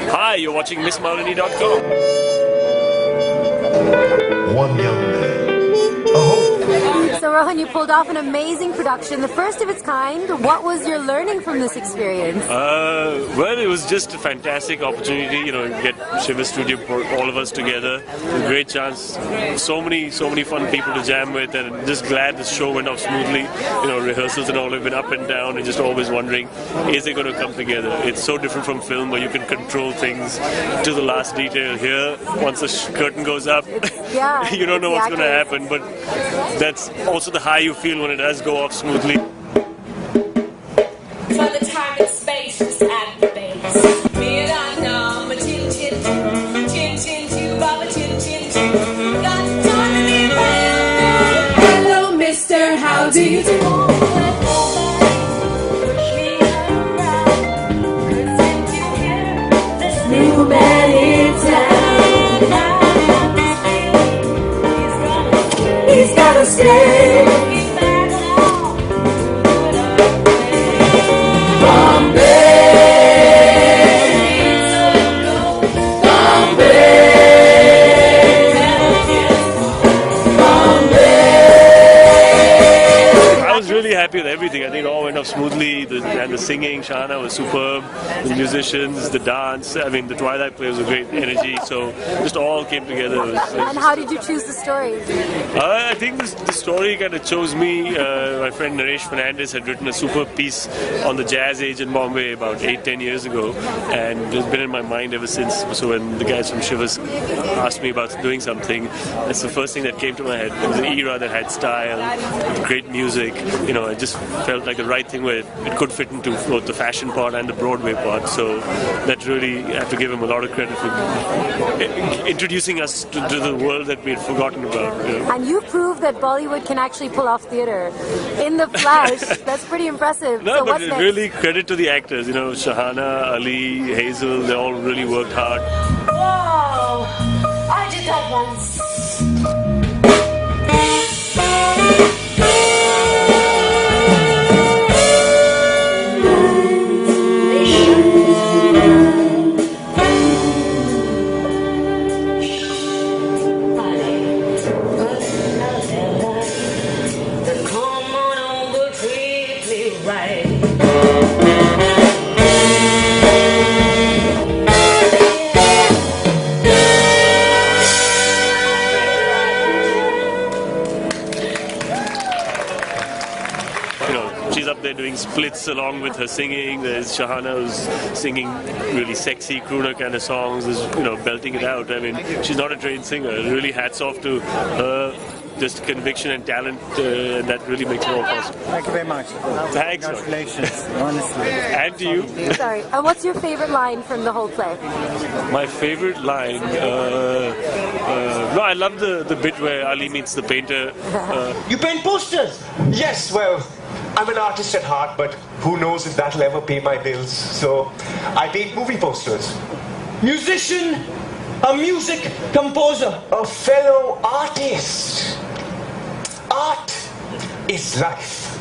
Hi, you're watching MissMalini.com. One young man, a hope. So Rohan, you pulled off an amazing production, the first of its kind. What was your learning from this experience? Well, it was just a fantastic opportunity, you know, get Shivas Studio, all of us together. A great chance. So many fun people to jam with, and just glad the show went off smoothly. You know, rehearsals and all have been up and down, and just always wondering, is it going to come together? It's so different from film where you can control things to the last detail. Here, once the curtain goes up, Yeah, you don't know what's going to happen, but that's also the high you feel when it does go off smoothly. For the time and space is at the base. Me and I know, but chin chin chin, Baba chin chin chin. Got to talk to me, man. Hello, Mister, how do you do? New man in town. He's gotta stay. Happy with everything. I think it all went off smoothly, and the singing, Shahana was superb, the musicians, the dance, I mean the Twilight players were great energy, so just all came together. And how did you choose the story? I think the story kind of chose me. My friend Naresh Fernandez had written a superb piece on the jazz age in Bombay about 8-10 years ago, and it's been in my mind ever since. So when the guys from Shivas asked me about doing something, that's the first thing that came to my head. It was an era that had style, great music, you know, it just felt like the right thing where it could fit into both the fashion part and the Broadway part. So that really, I have to give him a lot of credit for introducing us to the world that we had forgotten about. You know. And you proved that Bollywood can actually pull off theatre in the flesh. That's pretty impressive. No, so but what's next? really credit to the actors. You know, Shahana, Ali, Hazel, they all really worked hard. Wow, I did that once. She's up there doing splits along with her singing. There's Shahana who's singing really sexy crooner kind of songs, is, you know, belting it out. I mean, she's not a trained singer. Really hats off to her, just conviction and talent, and that really makes it all possible. Thank you very much. Thanks. Congratulations, honestly. And to you. Sorry. And what's your favorite line from the whole play? My favorite line, no, I love the bit where Ali meets the painter. You paint posters? Yes, well, I'm an artist at heart, but who knows if that'll ever pay my bills. So I paint movie posters. Musician, a music composer, a fellow artist. Art is life.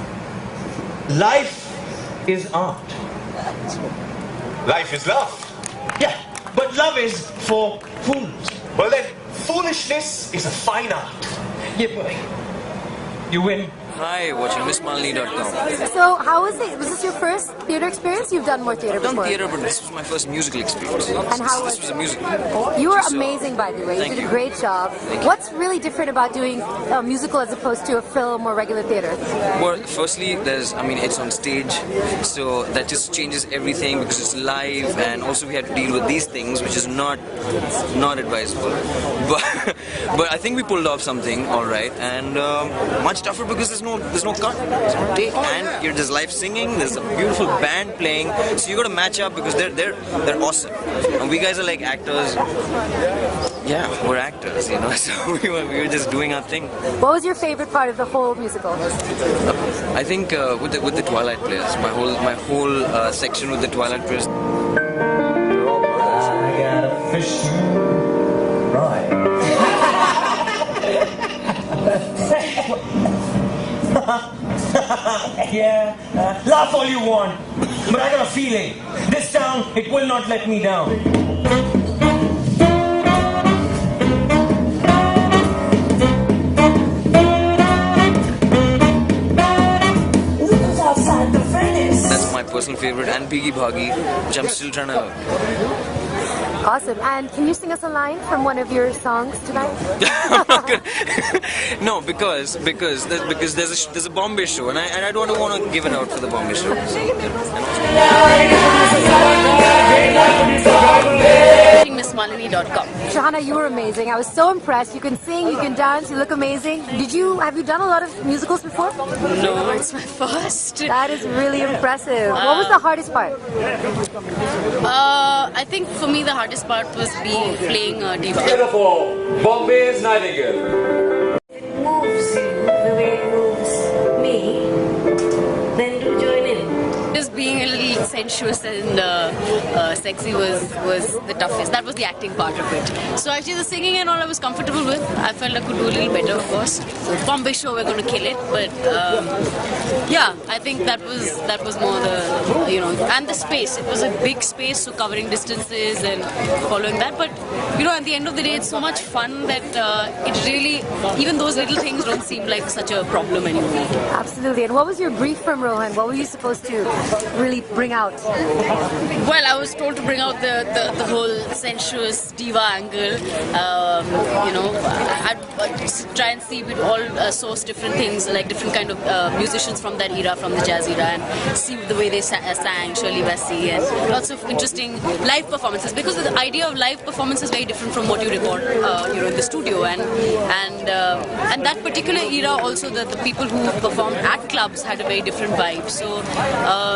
Life is art. Life is love. Yeah, but love is for fools. Well then, foolishness is a fine art. Yeah, boy. You win. Hi, watching MissMalini.com. So how was it? Was this your first theatre experience? You've done more theatre I've done before. theatre, but this was my first musical experience. And how was this was a musical. You were amazing, by the way. You did a great job. What's really different about doing a musical as opposed to a film or regular theatre? Well, firstly, it's on stage, so that just changes everything because it's live, and also we have to deal with these things, which is not advisable. But I think we pulled off something all right, and much tougher because there's no cut, there's no take, and you're just live singing. There's a beautiful band playing, so you got to match up because they're awesome, and we guys are like actors. Yeah, we're actors, you know. So we were just doing our thing. What was your favorite part of the whole musical? I think with the Twilight players, my whole section with the Twilight players. I got a fish. Right. Yeah, laugh all you want, but I got a feeling this town, it will not let me down. personal favorite, and Bigi Bhagi, which I'm still trying to. Awesome. And can you sing us a line from one of your songs tonight? No, because there's a Bombay show, and I don't want to give it out for the Bombay show. MissMalini.com. Shahana, you were amazing. I was so impressed. You can sing, you can dance, you look amazing. Have you done a lot of musicals before? No, it's my first. That is really impressive. What was the hardest part? I think for me the hardest part was playing diva. Beautiful Bombay's Nightingale. If it moves you the way it moves me, then do join in. Just being a little sensuous and sexy was the toughest. That was the acting part of it. So actually the singing and all I was comfortable with. I felt I could do a little better, of course. So Bombay show, we're going to kill it. But yeah, I think that was more the, and the space. It was a big space, so covering distances and following that. But at the end of the day, it's so much fun that it really, even those little things don't seem like such a problem anymore. Absolutely. And what was your brief from Rohan? What were you supposed to really bring out? Well, I was told to bring out the whole sensuous diva angle. I'd try and see with all source different things, like different kind of musicians from that era, from the jazz era, and see the way they sang, Shirley Bassey, and lots of interesting live performances. Because the idea of live performance is very different from what you record, in the studio, and that particular era also, the people who performed at clubs had a very different vibe. So.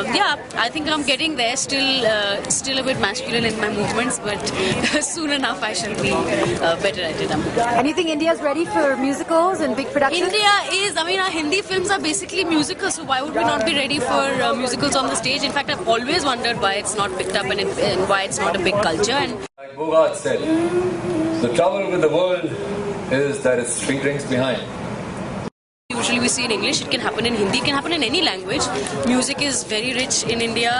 Yeah, I think I'm getting there. Still a bit masculine in my movements, but soon enough I shall be better at it. And you think India's ready for musicals and big productions? India is. I mean, our Hindi films are basically musicals, so why would we not be ready for musicals on the stage? In fact, I've always wondered why it's not picked up and why it's not a big culture. And Like Bogart said, the trouble with the world is that it's 3 drinks behind. usually we see in English, it can happen in Hindi, it can happen in any language. Music is very rich in India,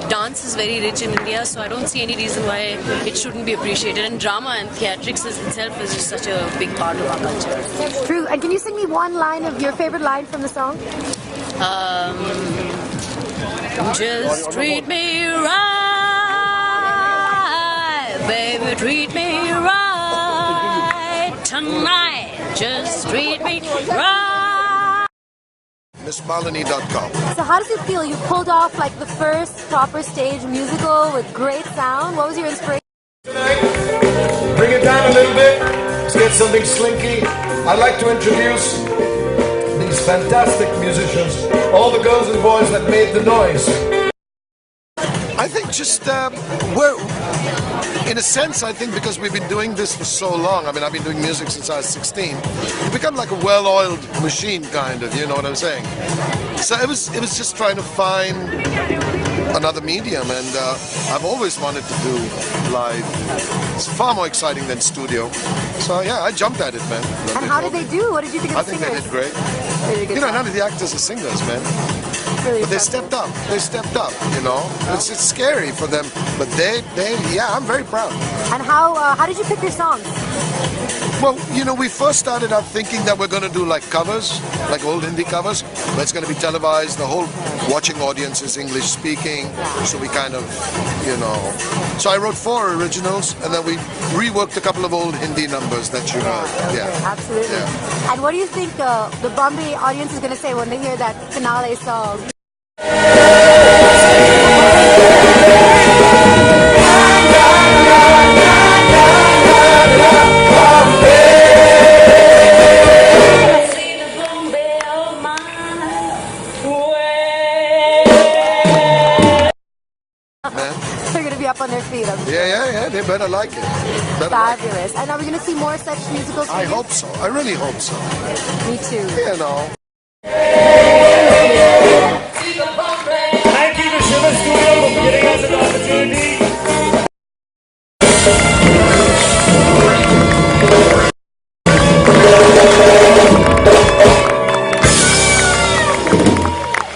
dance is very rich in India, so I don't see any reason why it shouldn't be appreciated. And drama and theatrics itself is just such a big part of our culture. True. And can you sing me one line of your favorite line from the song? Just treat me right, baby, treat me right tonight. Just treat me right. MissMalini.com. So how does it feel? You pulled off like the first proper stage musical with great sound. What was your inspiration? Bring it down a little bit. Let's get something slinky. I'd like to introduce these fantastic musicians, all the girls and boys that made the noise. I think just we're, in a sense, I think because we've been doing this for so long. I mean, I've been doing music since I was 16. You become like a well-oiled machine, kind of. You know what I'm saying? So it was just trying to find another medium, and I've always wanted to do live. It's far more exciting than studio. So yeah, I jumped at it, man. And how did they do? What did you think of the singers? I think they did great. They did a good You know, job. none of the actors are singers, man. Really But they impressive. stepped up. They stepped up, you know. It's scary for them, but yeah, I'm very proud. And how did you pick your songs? Well, you know, we first started out thinking that we're going to do like covers, like old Hindi covers, but it's going to be televised. The whole watching audience is English speaking, so we kind of, you know. So I wrote 4 originals, and then we reworked a couple of old Hindi numbers that you heard. Yeah, Absolutely. Yeah. And what do you think the Bombay audience is going to say when they hear that finale song? They're going to be up on their feet. Yeah, they better like it. Better like it. Fabulous. And are we going to see more such musicals? I hope so. I really hope so. Me too. You know.